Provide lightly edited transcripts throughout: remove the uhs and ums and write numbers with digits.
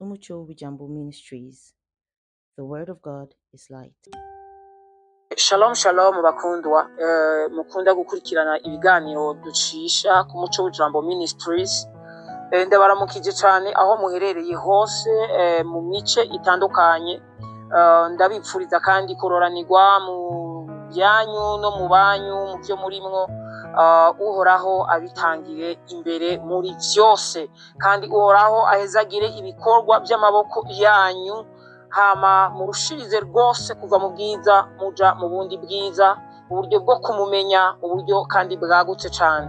Umuco W'Ijambo Ministries. The Word of God is light. Shalom shalom bakundwa, mukunda gukurikirana ibiganiro ducisha ku Muco W'Ijambo Ministries. Ndabaramukije cyane aho muherereye hose mu mice itandukanye. Ndabipfuriza kandi kororanirwa mu byanyu no mu banyu mu byo murimwo. Uhoraho abitangire imbere muri byose, kandi uhoraho ahezagire ibikorwa by'amaboko yanyu, hama murushirize rwose kuva mu bwiza muja mu bundi bwiza, uburyo bwo kumumenya, uburyo kandi bwagutse cyane.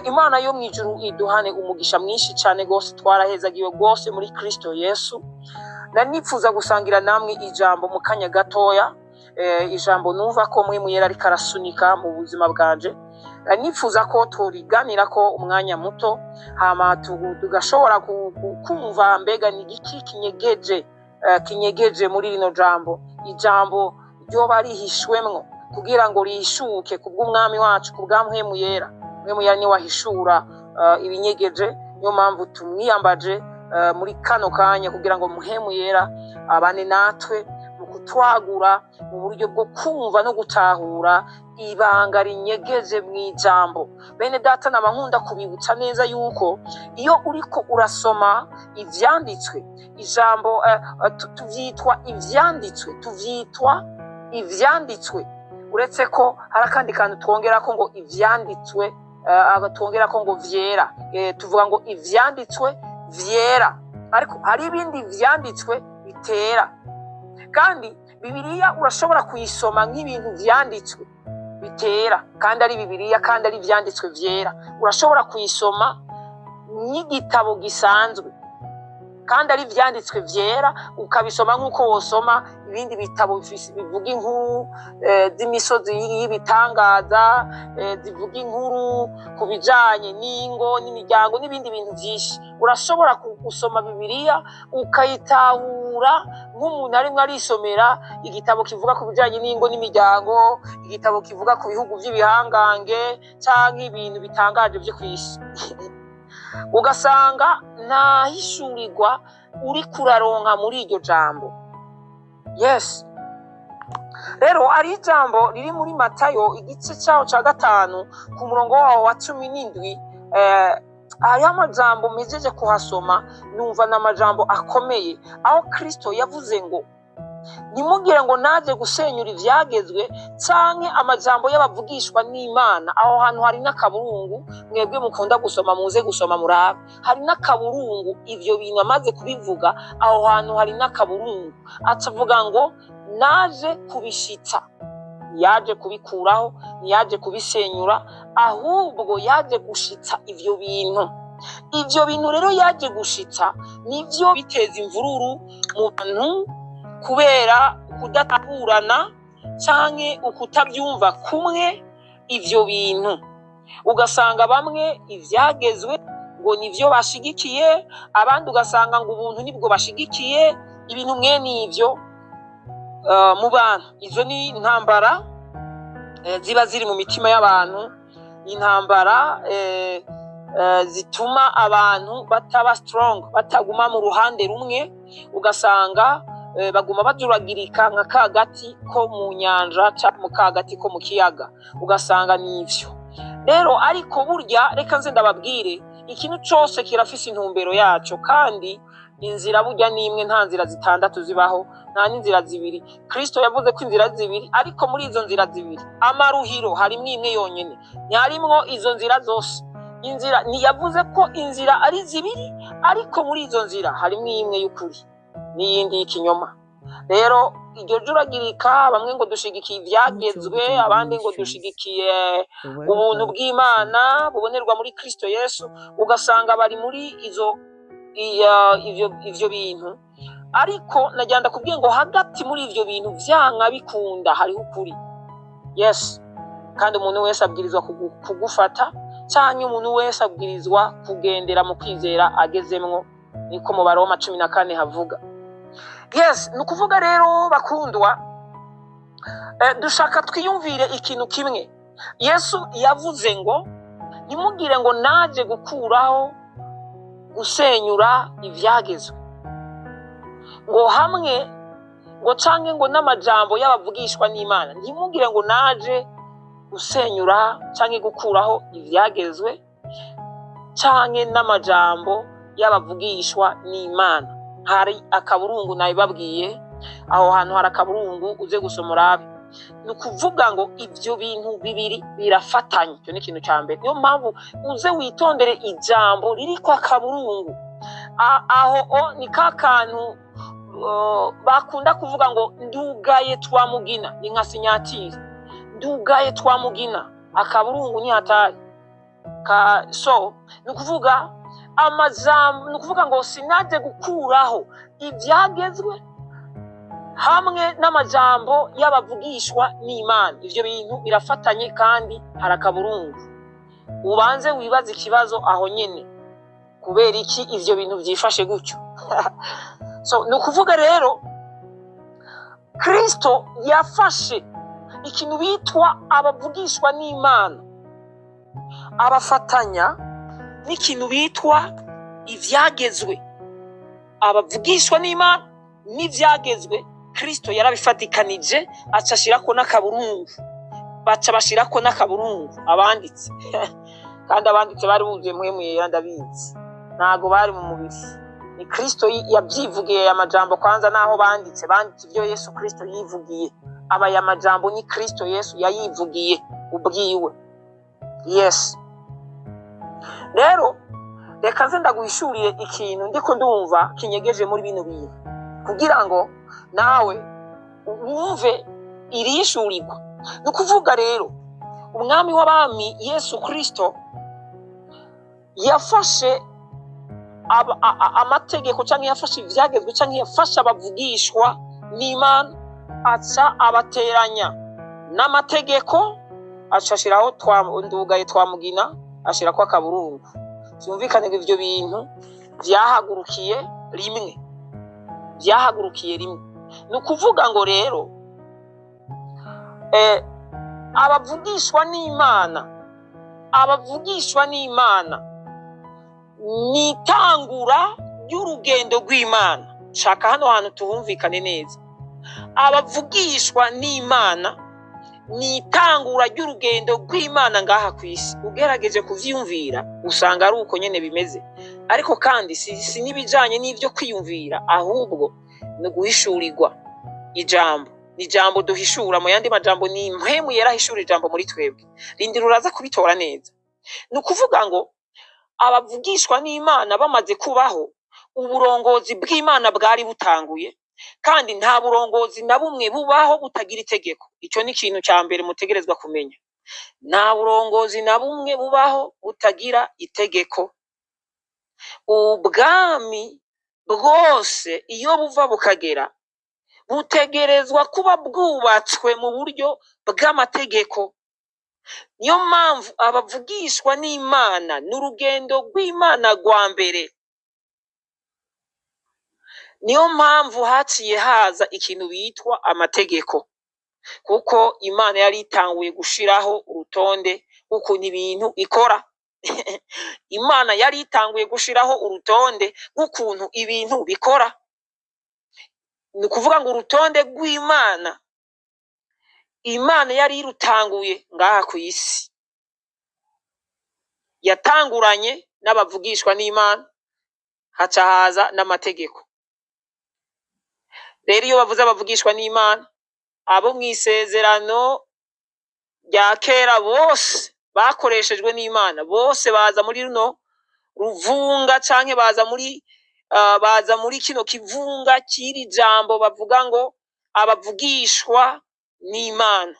Imana yo mwijuru iduhane umugisha mwinshi cyane rwose, twarahezagiwe rwose muri Kristo Yesu. Nanifuza gusangira namwe ijambo mu kanya gatoya, ijambo numva ko mwe muyera ari karasunika mu buzima bwanje. Nifuza ko turiganira ko umwanya muto, hama tugashobora kumva mbega ni igiki kinyegeje muri rino jambo, ijambo ryoba rihishwemwo kugira ngo rihishuke kubw'umwami wacu, kubw'Mpwemu Yera. Mpwemu Yera ni wahishura ibinyegeje, niyo mpamvu tumwiyambaje muri kano kanya kugira ngo Mpwemu Yera abane natwe mu kutwagura mu buryo bwo kumva no gutahura ibanga rinyegeje mw'ijambo. Bene data nkunda kubibutsa neza yuko iyo uriko urasoma ivyanditswe, ijambo tuvyitwa ivyanditswe, uretse ko hari akandi kantu twongera ko ngo ivyanditswe, twongera ko ngo vyera, tuvuga ngo ivyanditswe vyera, ariko hari ibindi vyanditswe bitera. Kandi Bibiliya urashobora kuyisoma nk'ibintu vyanditswe bitera, kandi ari Bibiliya, kandi ari vyanditswe vyera. Urashobora kuyisoma nk'igitabo gisanzwe, kandi ari vyanditswe vyera, ukabisoma nk'uko wosoma ibindi bitabo bivuga inkuru z'imisozi y'ibitangaza, zivuga inkuru ku bijanye n'ingo n'imiryango n'ibindi bintu vyinshi. Urashobora gusoma Bibiliya ukayitahura nk'umuntu arimwo arisomera igitabo kivuga ku bijanye n'ingo n'imiryango, igitabo kivuga ku bihugu vy'ibihangange canke ibintu bitangaje vyo kw'isi. Ugasanga ntahishurirwa uri kuraronka muri iryo jambo. Yes. Rero ari ijambo riri muri Matayo igice cyaho ca 5 ku murongo waho wa 17. Aya majambo mejeje kuhasoma numva n'amajambo akomeye, aho Kristo yavuze ngo nimugire ngo naje gusenyura ivyagezwe canke amajambo y'abavugishwa n'Imana. Aho hantu hari n'akaburungu, mwebwe mukunda gusoma muze gusoma murabe, hari n'akaburungu. Ivyo bintu amaze kubivuga aho hantu hari n'akaburungu, atavuga ngo naje kubishitsa, yaje kubikuraho, yaje kubisenyura, ahubwo yaje gushitsa ivyo bintu. Ivyo bintu rero yaje gushitsa nivyo biteza imvururu mu bantu, kubera kudatahurana canke ukutabyumva kumwe ivyo bintu. Ugasanga bamwe ivyagezwe ngo nivyo bashigikiye, abandi ugasanga ngo ubuntu nibwo bashigikiye, ibintu mwene ivyo mu bantu. Izo ni intambara ziba ziri mu mitima y'abantu, intambara zituma abantu bataba strong, bataguma mu ruhande rumwe. Ugasanga baguma bajuragirika nka kagati ko mu nyanja cyangwa mu kagati ko mu kiyaga. Ugasanga nivyo rero. Ariko burya reka nze ndababwire, ikintu cyose kirafise intumbero yaco, kandi inzira burya ni imwe, nta nzira zitandatu zibaho, nta n'inzira zibiri. Kristo yavuze ko inzira zibiri, ariko muri izo nzira zibiri amaruhiro harimwo imwe yonyene, ntiharimwo izo nzira zose. Inzira ntiyavuze ko inzira ari zibiri, ariko muri izo nzira harimwo imwe y'ukuri n'iyindi y'ikinyoma. Rero iryo juragirika, bamwe ngo dushigikiye ivyagezwe, abandi ngo dushigikiye ubuntu bw'Imana bubonerwa muri Kristo Yesu. Ugasanga bari muri ivyo bintu, ariko najyanda kubwiye ngo hagati muri ivyo bintu vyanka bikunda hariho ukuri. Yes. Kandi umuntu wese abwirizwa kugufata, cyangwa umuntu wese abwirizwa kugendera mu kwizera agezemwo, niko mu Baroma 14 havuga. Yes, nukuvuga rero bakundwa, dushaka twiyumvire ikintu kimwe. Yesu yavuze ngo nimugire ngo naje gukuraho, gusenyura ivyagezwe. ngo hamwe ngo canke ngo n'amajambo y'abavugishwa n'Imana, ntimugire ngo naje gusenyura canke gukuraho ivyagezwe canke n'amajambo y'abavugishwa n'Imana. Hari akaburungu nabibabwiye, aho hantu hari akaburungu uze gusoma urabe. Ni ukuvuga ngo ivyo bintu bibiri birafatanye, icyo ni ikintu ca mbere. Niyo mpamvu uze witondere ijambo ririko akaburungu. Aho ni ka kantu bakunda kuvuga ngo ndugaye twamugina, ni nka sinyatire, ndugaye twamugina, akaburungu ni hatari. So ni ukuvuga amajambo, ni ukuvuga ngo sinaje gukuraho ivyagezwe hamwe n'amajambo y'abavugishwa n'Imana. Ivyo bintu birafatanye kandi hari akaburungu. Ubanze wibaza ikibazo aho nyene, kubera iki ivyo bintu vyifashe gutyo? So ni ukuvuga rero Kristo yafashe ikintu bitwa abavugishwa n'Imana, abafatanya n'ikintu bitwa ivyagezwe. Abavugishwa n'Imana n'ivyagezwe Kristo yarabifatikanije, aca ashirako n'akaburungu, baca bashirako n'akaburungu abanditse. Kandi abanditse bari buzuye mpwemu yera, ndabizi, ntago bari mu mubiri. Ni Kristo yavyivugiye amajambo kwanza, naho banditse ivyo Yesu Kristo yivugiye. Aya majambo ni Kristo Yesu yayivugiye ubwiwe. Yes. Rero reka nze ndaguhishuriye ikintu ndiko ndumva kinyegeje muri bino bintu, kugira ngo nawe wumve irishurirwa. Ni ukuvuga rero umwami w'abami Yesu Kristo yafashe amategeko canke yafashe ivyagezwe canke yafashe abavugishwa n'Imana, aca abateranya n'amategeko, aca ashiraho ndugaye twamugina, ashirako akaburungu. Vyumvikane ngo ivyo bintu vyahagurukiye rimwe. Ni ukuvuga ngo rero abavugishwa n'Imana ni itangura ry'urugendo rw'Imana. Shaka hano hantu tuhumvikane neza. Abavugishwa n'Imana ni itangura ry'urugendo rw'Imana ngaha ku isi. Ugerageje kuvyiyumvira usanga ari uko nyene bimeze, ariko kandi si n'ibijanye n'ivyo kwiyumvira, ahubwo ni guhishurirwa ijambo. Ni ijambo duhishura, mu yandi majambo ni mpwemu yera hishura ijambo muri twebwe. Rindira uraza kubitora neza. Ni ukuvuga ngo abavugishwa n'Imana bamaze kubaho, uburongozi bw'Imana bwari butanguye, kandi nta burongozi na bumwe bubaho butagira itegeko. Icyo ni ikintu cya mbere mutegerezwa kumenya. Nta burongozi na bumwe bubaho butagira itegeko. Ubwami bwose iyo buva bukagera butegerezwa kuba bwubatswe mu buryo bw'amategeko. Niyo mpamvu abavugishwa n'Imana n'urugendo rw'Imana rwa mbere. Niyo mpamvu haciye haza ikintu bitwa amategeko, kuko Imana yari itanguye gushiraho urutonde ukuntu ibintu ikora. Imana yari itanguye gushiraho urutonde rw'ukuntu ibintu bikora. Ni ukuvuga ngo urutonde rw'Imana, Imana yari irutanguye ngaha ku isi. Yatanguranye n'abavugishwa n'Imana, haca haza n'amategeko. Rero iyo bavuze abavugishwa n'Imana, abo mw'isezerano rya kera bose bakoreshejwe n'Imana, bose baza muri runo ruvunga canke baza muri kino kivunga kiri jambo bavuga ngo abavugishwa n'Imana.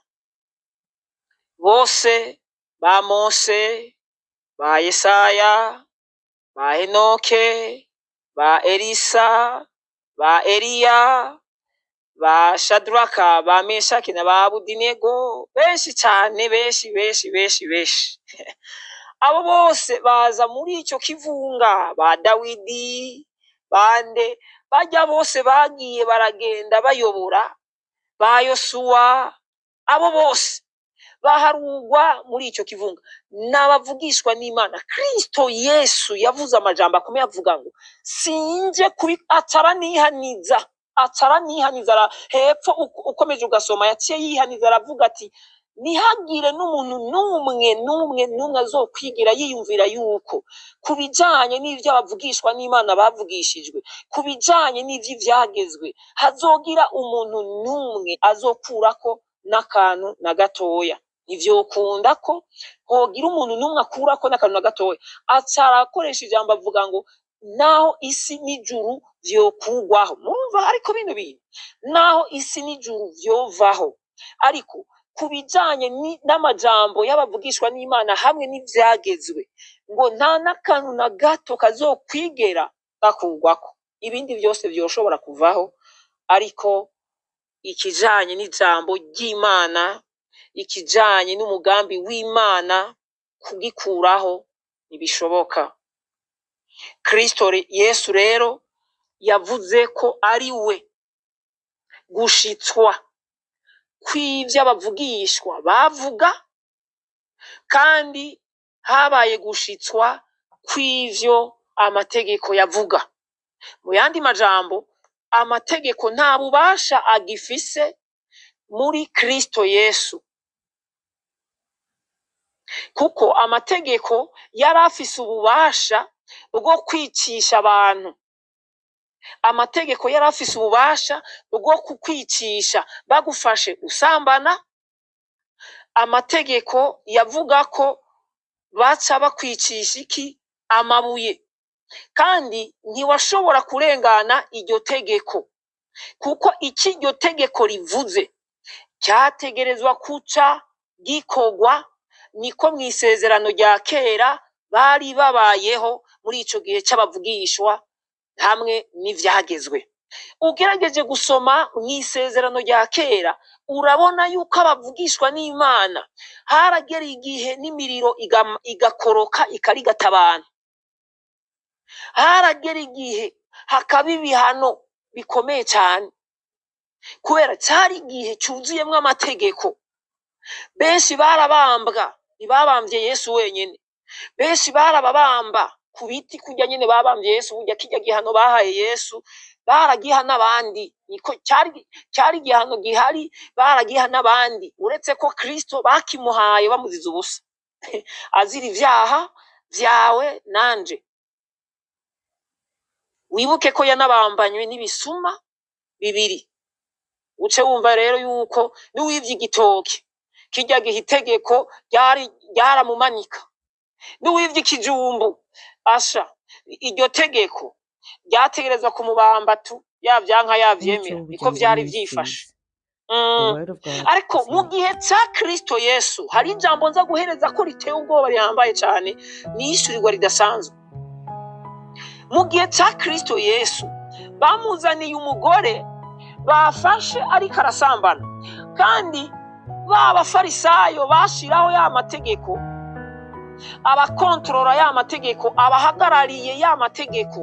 Bose ba Mose, ba Yesaya, ba Henoke, ba Elisa, ba Eliya, ba Shadraka, ba Meshaki na ba Abudinego, benshi cyane, benshi. Abo bose baza muri icyo kivunga. Ba Dawidi, bande bajya bose bagiye baragenda bayobora, ba Yosuwa, abo bose baharugwa muri icyo kivunga n'abavugishwa n'Imana. Kristo Yesu yavuze amajambo akomeye avuga ngo sinje ataba nihaniza acara nihaniza hepfo ukomeje ugasoma yaciye yihaniza aravuga ati ntihagire n'umuntu n'umwe azokwigira yiyumvira yuko kubijanye n'ivyo abavugishwa n'Imana bavugishijwe, kubijanye n'ivyo ivyagezwe, hazogira umuntu n'umwe azokurako n'akantu na gatoya. Ntivyokunda ko hogira umuntu n'umwe akurako n'akantu na gatoya. Acara akoresha ijambo avuga ngo naho isi n'ijuru vyokugwaho. Murumva ariko bino bintu naho isi n'ijuru vyovaho, ariko kubijanye n'amajambo y'abavugishwa n'Imana hamwe n'ivyagezwe ngo nta n'akantu na gato kazokwigera gakugwako. Ibindi byose vyoshobora kuvaho, ariko ikijanye n'ijambo ry'Imana, ikijanye n'umugambi w'Imana kugikuraho ntibishoboka. Kristo Yesu rero yavuze ko ari we gushitswa kw'ivyo abavugishwa bavuga, kandi habaye gushitswa kw'ivyo amategeko yavuga. Mu yandi majambo, amategeko nta bubasha agifise muri Kristo Yesu, kuko amategeko yari afise ububasha bwo kwicisha abantu. Amategeko yari afise ububasha bwo kukwicisha bagufashe usambana. Amategeko yavuga ko baca bakwicisha iki? Amabuye. Kandi ntiwashobora kurengana iryo tegeko, kuko iki iryo tegeko rivuze cyategerezwa kuca gikorwa. Niko mw'isezerano rya kera bari babayeho muri ico gihe c'abavugishwa hamwe n'ivyagezwe. Ugerageje gusoma mw'isezerano rya kera urabona yuko abavugishwa n'Imana haragera igihe n'imiriro igakoroka ikarigata abantu. Haragera igihe hakaba ibihano bikomeye cyane, kubera cyari igihe cyuzuyemwo amategeko. Benshi barabambwa, ntibabambye Yesu wenyene. Benshi barababamba ku biti kurya nyene babambye Yesu, burya kirya gihano bahaye Yesu baragiha n'abandi. Niko cyari igihano gihari, baragiha n'abandi, uretse ko Kristo bakimuhaye bamuziza ubusa azira ivyaha vyawe nanje. Wibuke ko yanabambanywe n'ibisuma bibiri. Uce wumva rero yuko n'uwivye igitoki kirya gihe itegeko ryaramumanika. N'uwivye ikijumbu asha iryo tegeko ryategerezwa kumubamba tu, yavyanka yavyemera. Niko vyari vyifashe. Ariko mu gihe ca Kristo Yesu hari ijambo nza guhereza ko riteye ubwoba rihambaye cyane, n'ishurirwa ridasanzwe. Mu gihe ca Kristo Yesu bamuzaniye umugore bafashe ariko arasambana, kandi b'abafarisayo bashiraho ya mategeko, abakontorora ya mategeko, abahagarariye ya mategeko,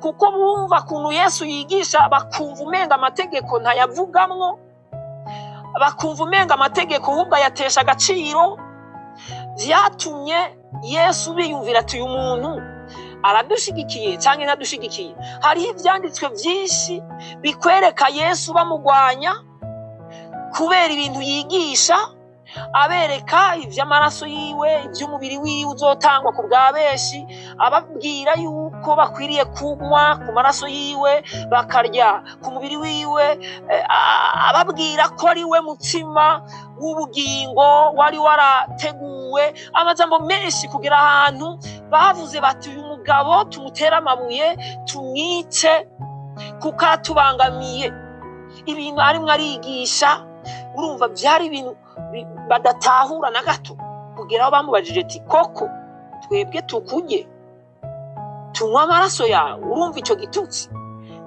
kuko bumva kuntu Yesu yigisha bakumva umenga amategeko ntayavugamwo, bakumva umenga amategeko ahubwo yatesha agaciro. Vyatumye Yesu biyumvira ati uyu muntu aradushigikiye cyangwa nadushigikiye. Hariho ivyanditswe vyinshi bikwereka Yesu bamugwanya kubera ibintu yigisha, abereka ivy'amaraso yiwe, ivy'umubiri wiwe uzotangwa ku bwa benshi, ababwira yuko bakwiriye kunywa ku maraso yiwe bakarya ku mubiri wiwe, ababwira ko ari we mutima w'ubugingo wari warateguwe. Amajambo menshi kugira ahantu bavuze bati uyu mugabo tumutera amabuye tumwice kuko atubangamiye. Ibintu arimwo arigisha, urumva byari ibintu badatahura na gato, kugira aho bamubajije ati koko twebwe tukurye tunywa amaraso yawe? Urumva ico gitutsi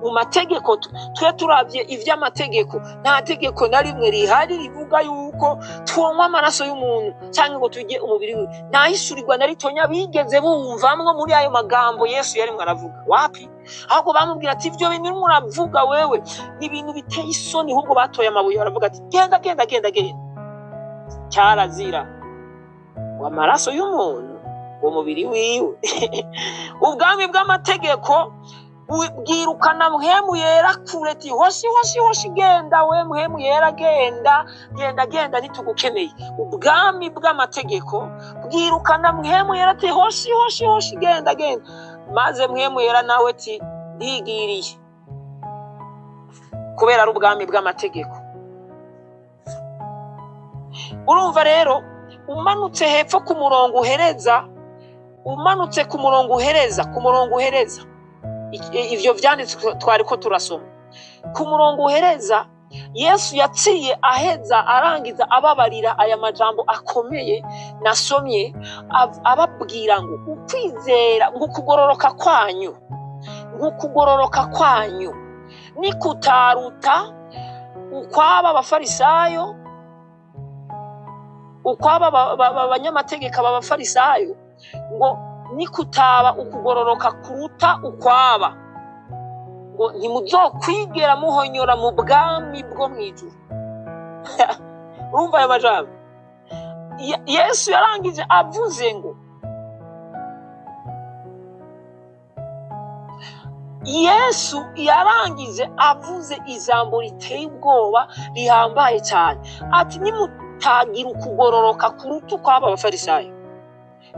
mu mategeko. Twe turavye ivy'amategeko, nta tegeko na rimwe rihari rivuga yuko twonywa amaraso y'umuntu cyangwa ngo turye umubiri we. Nta hishurirwa na ritonya bigeze bumvamwo muri ayo magambo Yesu yarimwo aravuga. Wapi? Ahubwo bamubwira ati ivyo bintu urimo uravuga wewe ni ibintu biteye isoni. Ahubwo batoye amabuye baravuga ati genda. Cyarazira amaraso y'umuntu, umubiri wiwe. Ubwami bw'amategeko bwirukana mpwemu yera kure ati hoshi hoshi hoshi genda we mpwemu yera genda genda genda ntitugukeneye. Ubwami bw'amategeko bwirukana mpwemu yera ati hoshi hoshi hoshi genda genda, maze mpwemu yera nawe ati ndigiriye, kubera ari ubwami bw'amategeko. Urumva rero umanutse hepfo ku murongo uhereza, umanutse ku murongo uhereza ivyo vyanditswe twari ko turasoma ku murongo uhereza, Yesu yaciye aheza arangiza ababarira aya majambo akomeye nasomye, ababwira ngo ukwizera ngo kugororoka kwanyu ni kutaruta ukwaba abafarisayo, ukwaba abanyamategeko b'abafarisayo, ngo ni kutaba ukugororoka kuruta ukwaba, ngo ntimuzokwigera muhonyora mu bwami bwo mwijuru. Urumva aya majambo Yesu yarangije avuze ngo, Yesu yarangije avuze ijambo riteye ubwoba rihambaye cyane, ati nimutagira ukugororoka kuruta ukwaba abafarisayo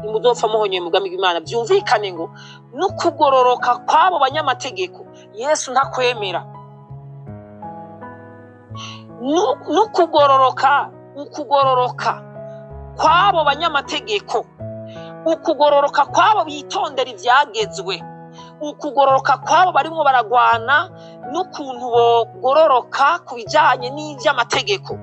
nimuzopfa muhonyeye mu bwami bw'Imana. Byumvikane ngo no kugororoka kwabo banyamategeko Yesu ntakwemera, no ukugororoka kwabo banyamategeko, ukugororoka kwabo bitondera ivyagezwe, ukugororoka kwabo barimo baragwana n'ukuntu bogororoka ku bijanye n'ivy'amategeko,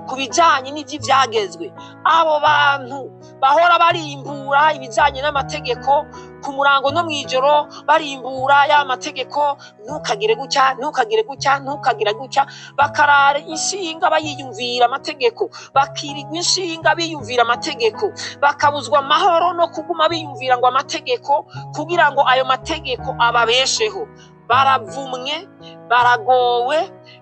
ku bijanye n'ivy'ivyagezwe. Abo bantu bahora barimbura ibijanye n'amategeko ku murango no mwijoro, barimbura ya mategeko, ntukagire gutya ntukagire gutya ntukagire gutya, bakarara inshinga bayiyumvira amategeko, bakirigwa inshinga biyumvira amategeko, bakabuzwa amahoro no kuguma biyumvira ngo amategeko kugira ngo ayo mategeko ababesheho. Baravumwe, baragowe,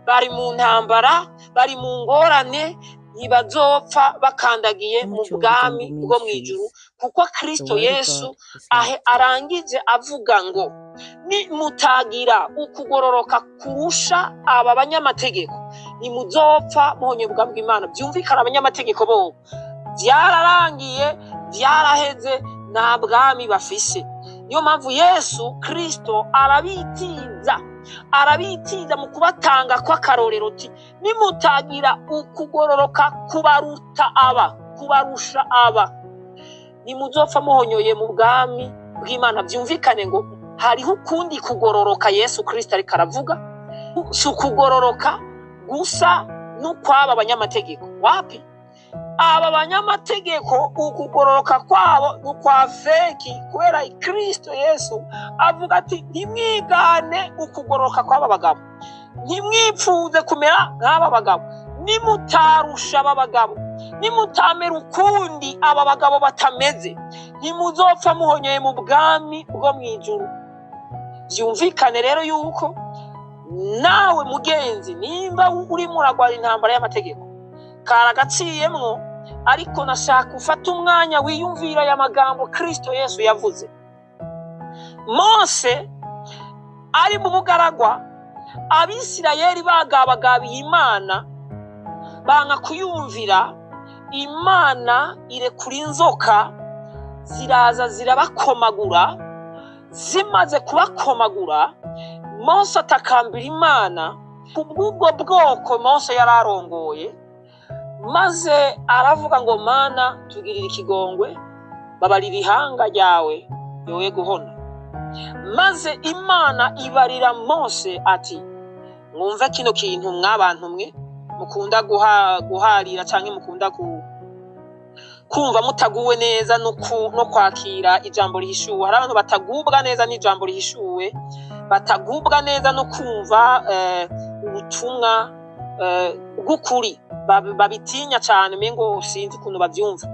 bari mu ntambara, bari mu ngorane, ntibazopfa bakandagiye mu bwami bwo mwijuru, kuko Kristo Yesu arangije avuga ngo nimutagira ukugororoka kurusha aba banyamategeko nimuzopfa muhonye ubwami bw'Imana. Byumvikana abanyamategeko bo byararangiye, byaraheze, nta bwami bafise. Niyo mpamvu Yesu Kristo arabitiza mu kubatanga kw'akarorero ati nimutagira ukugororoka kubarusha aba nimuzopfa muhonyoye mu bwami bw'Imana. Byumvikane ngo hariho ukundi kugororoka Yesu Kristo ariko aravuga, si ukugororoka gusa n'ukwaba abanyamategeko. Wapi? Aba banyamategeko ukugororoka kwabo n'ukwa feki, kubera Kristo Yesu avuga ati ntimwigane ukugororoka kw'aba bagabo, ntimwipfuze kumera nk'aba bagabo, nimutarusha aba bagabo, nimutamera ukundi aba bagabo batameze, ntimuzopfa muhonyeye mu bwami bwo mwijuru. Byumvikane rero yuko nawe mugenzi, nimba urimo uragwara intambara y'amategeko karagaciyemwo, ariko nashaka ufata umwanya wiyumvira aya magambo Kristo Yesu yavuze. Mose ari mu bugaragwa, Abisirayeli bagabagabiye Imana, banga kuyumvira. Imana irekura inzoka, ziraza zirabakomagura. Zimaze kubakomagura, Mose atakambira Imana kubw'ubwo bwoko Mose yararongoye, maze aravuga ngo Mana tugirira ikigongwe, babarira ihanga ryawe yoye guhona. Maze Imana ibarira Mose ati mwumve kino kintu mwabantu mwe mukunda guharira canke mukunda kumva mutaguwe neza no kwakira ijambo rihishuwe. Hari abantu batagubwa neza n'ijambo rihishuwe, batagubwa neza no kumva ubutumwa bw'ukuri, babitinya cyane mengo sinzi ukuntu babyumva.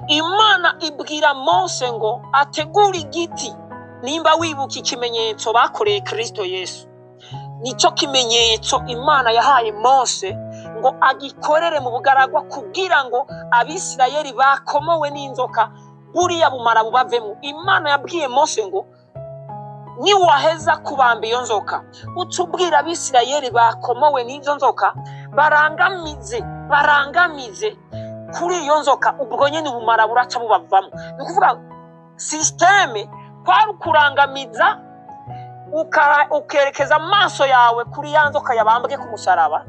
Imana ibwira Mose ngo ategure igiti. Nimba wibuka ikimenyetso bakoreye Kristo Yesu, nico kimenyetso Imana yahaye Mose ngo agikorere mu bugaragwa kugira ngo Abisirayeli bakomowe n'inzoka buriya bumara bubavemo. Imana yabwiye Mose ngo niwaheza kubamba iyo nzoka uca ubwira abisirayeli bakomowe n'izo nzoka barangamize kuri iyo nzoka, ubwo nyine ubumara buraca bubavamo. Ni ukuvuga sisiteme kwari ukurangamiza, ukerekeza amaso yawe kuri ya nzoka yabambwe ku musaraba.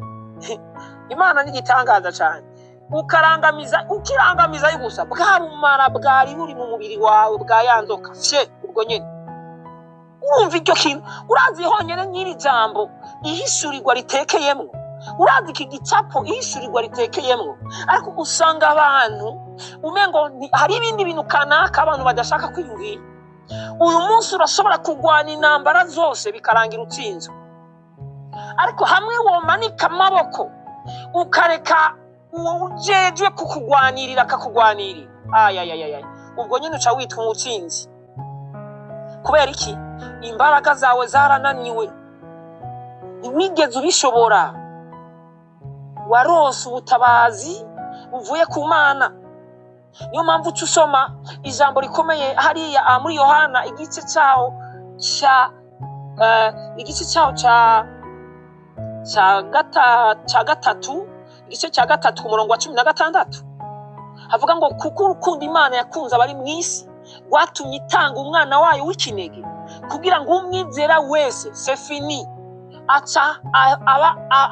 Imana ni igitangaza cyane. Ukirangamiza gusa bwa bumara bwari buri mu mubiri wawe bwa ya nzoka ubwo nyine wumva icyo kintu. Urazi honyine nyiri jambo ihishurirwa ritekeyemo, urazi iki gicapo ihishurirwa ritekeyemo, ariko usanga abantu umengo hari ibindi bintu kanaka abantu badashaka kwiyumvira. Uyu munsi urashobora kugwana intambara zose bikarangira utsinzwe, ariko hamwe womanika amaboko ukareka uwo ujejwe kukugwanirira akakugwanirira, ubwo nyine uca witwa umutsinzi. Kubera iki? Imbaraga zawe zarananiwe, ntiwigeze ubishobora. Warose ubutabazi buvuye ku Mana. Niyo mpamvu uca usoma ijambo rikomeye hariya muri Yohana igice cyaho cya gatatu, igice cya gatatu ku murongo wa 16 havuga ngo kuko urukundo Imana yakunze abari mu isi rwatumye itanga umwana wayo w'ikinege, kugira ngo umwizera wese sefini aca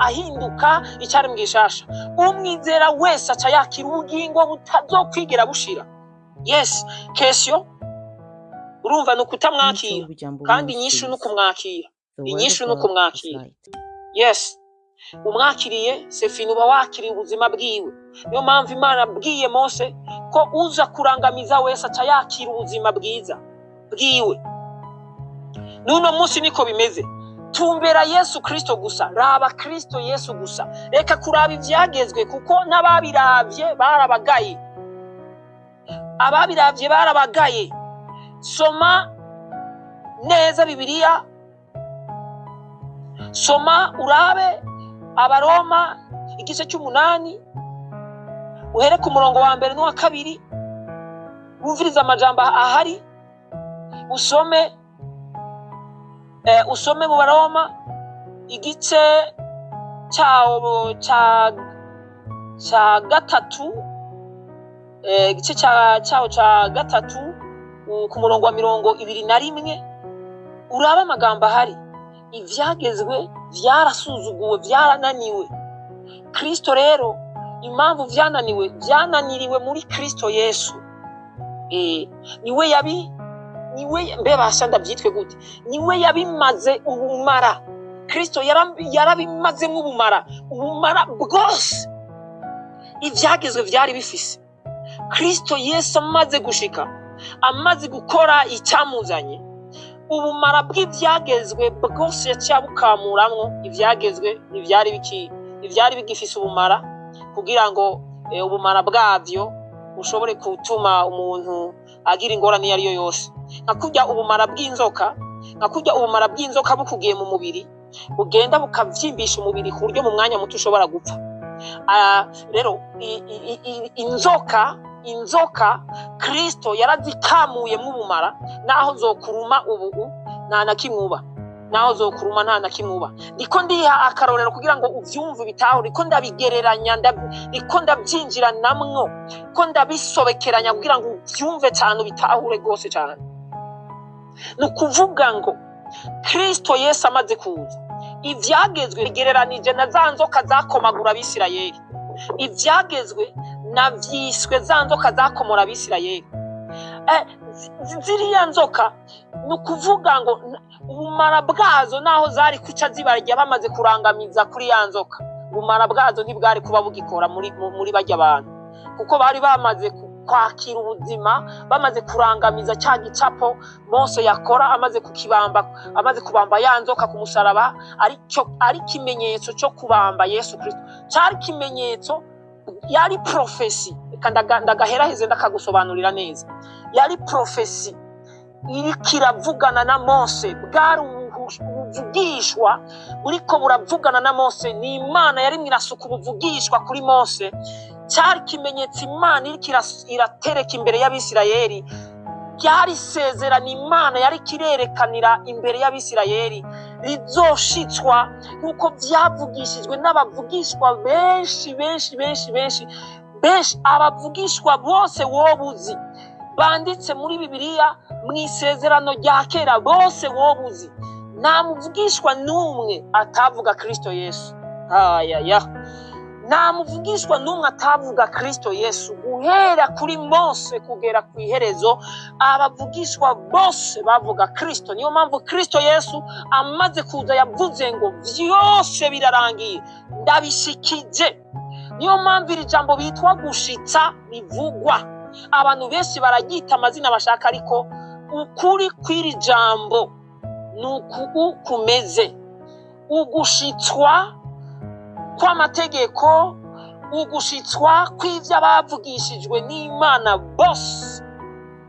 ahinduka icyaremwe gishasha. Umwizera wese aca yakira ubugingo butazokwigera bushira. Yes, kesyo urumva no kutamwakira, kandi inyishu no kumwakira. Inyishu no kumwakira. Yes, umwakiriye sefini uba wakiriye ubuzima bwiwe. Niyo mpamvu Imana abwiye Mose ko uza kurangamiza wese aca yakira ubuzima bwiza bwiwe. Nuno munsi niko bimeze. Tumbera Yesu Kristo gusa, raba Kristo Yesu gusa. Reka kuraba ivyagezwe, kuko n'ababiravye barabagaye. Ababiravye barabagaye. Soma neza Bibiliya, soma urabe Abaroma igice cy'umunani uhere ku murongo wa 1 n'uwa 2, wumviriza amajambo ahari. Usome mu Baroma igice cya gatatu, igice cya gatatu ku murongo wa 21, uraba amagambo ahari. Ivyagezwe vyarasuzuguwe, vyarananiwe. Kristo rero impamvu vyananiriwe muri Kristo Yesu, niwe mbebasha ndabyitwe gute, niwe yabimaze ubumara. Kristo yarabimaze ubumara bwose ivyagezwe vyari bifise. Kristo Yesu amaze gushika, amaze gukora icyamuzanye, ubumara bw'ivyagezwe bwose yacabukamuramwo. Ivyagezwe ivyari bigifise ubumara, kugira ngo ubumara bwavyo bushobore gutuma umuntu agira ingorane iyo ari yo yose. Nakujya ubumara bw'inzoka bukugiye mu mubiri, bugenda bukavyimbisha umubiri ku buryo mu mwanya muto ushobora gupfa. Rero inzoka Kristo yarazikamuye mu bumara, naho zokuruma ubu nta na kimwuba, Niko ndiha akarorero kugira ngo uvyumve bitaho, niko ndabigereranya, niko ndabyinjira namwo, ko ndabisobekeranya kugira ngo uvyumve cyane ubitahure gose cyane. Nukuvuga ngo Kristo Yesu amaze kuza, ivyagezwe bigereranije na za nzoka zakomagura Abisirayeli. Ivyagezwe navyiswe za nzoka zakomora Abisirayeli. Ziriya nzoka nukuvuga ngo ubumara bwazo naho zari kuca zibarya bamaze kurangamiza kuri ya nzoka, ubumara bwazo ntibwari kuba bugikora muri bajya abantu, kuko bari bamaze kwakira ubuzima, bamaze kurangamiza cya gicapo Mose yakora amaze kubamba ya nzoka ku musaraba. Ari kimenyetso cyo kubamba Yesu Kristo, cyari kimenyetso, yari profesi. Ndagaheraheze ndakagusobanurira neza. Yari profesi kiravugana na Mose, bwari ubuvugishwa buriko buravugana na Mose. Ni Imana yari mirasuka ubuvugishwa kuri Mose, cyari kimenyetso Imana iriko iratereka imbere y'Abisirayeli ryari isezerano Imana yari kirerekanira imbere y'Abisirayeli rizoshitswa nk'uko byavugishijwe n'abavugishwa benshi abavugishwa bose wobuzi banditse muri Bibiliya mu isezerano rya kera bose wobuzi nta muvugishwa n'umwe atavuga Kristo Yesu. Nta muvugishwa n'umwe atavuga Kristo Yesu. Guhera kuri Mose kugera ku iherezo abavugishwa bose bavuga Kristo. Niyo mpamvu Kristo Yesu amaze kuza yavuze ngo vyose birarangiye ndabishikije. Niyo mpamvu iri jambo bitwa gushitsa rivugwa. Abantu benshi baragita amazina bashaka, ariko ukuri kw'iri jambo nuku kumeze. Ugushitswa kw'amategeko, ugushitswa kw'ivyo abavugishijwe n'Imana bose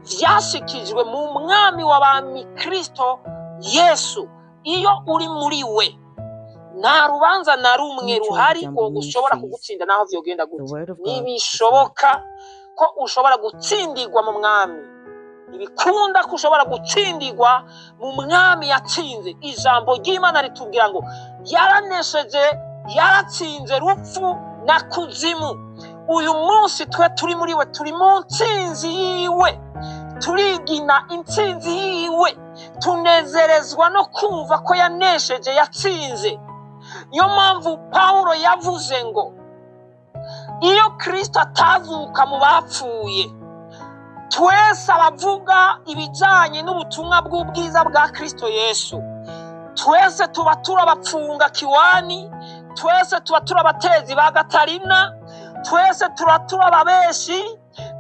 vyashikijwe mu mwami w'abami Kristo Yesu. Iyo uri muri we nta rubanza na rumwe ruhari ngo ushobora kugutsinda naho vyogenda gute. Nibishoboka ko ushobora gutsindirwa mu mwami, ntibikunda ko ushobora gutsindirwa mu mwami yatsinze. Ijambo ry'Imana ritubwira ngo yaranesheje, yaratsinze rupfu na kuzimu. Uyu munsi twe turi muri we, turi mu ntsinzi yiwe, turigina intsinzi yiwe, tunezerezwa no kumva ko yanesheje, yatsinze. Niyo mpamvu Pawulo yavuze ngo iyo Kristo atazuka mu bapfuye, twese abavuga ibijanye n'ubutumwa bw'ubwiza bwa Kristo Yesu, twese tuba turabapfunga kiwani, twese tuba turabatezi ba Gatarina, twese tuba turababeshi,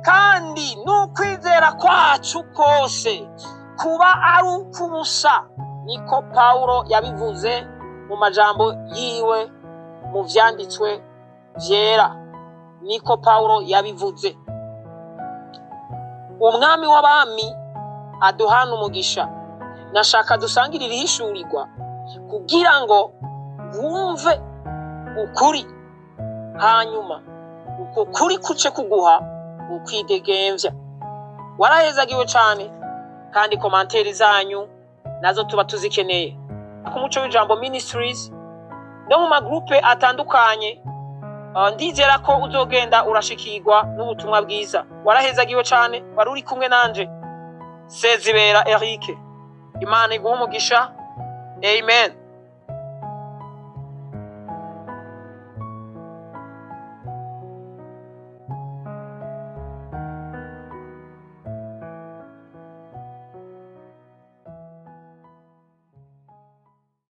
kandi n'ukwizera kwacu kose kuba ari ukubusa. Niko Pawulo yabivuze mu majambo yiwe mu vyanditswe vyera. Niko Pawulo yabivuze. Umwami w'abami aduhana umugisha. Nashaka dusangirira ihishurirwa kugira ngo wumve ukuri, hanyuma uko kuri kuce kuguha ukwidegemvya. Warahezagiwe cane, kandi komanteri zanyu nazo tuba tuzikeneye ku Muco w'Ijambo Ministries no mu magrupe atandukanye. Ndizera ko uzogenda urashikirwa n'ubutumwa bwiza. Warahezagiwe cane, wari uri kumwe nanje Sezibera Eric. Imana iguhe umugisha. Amen.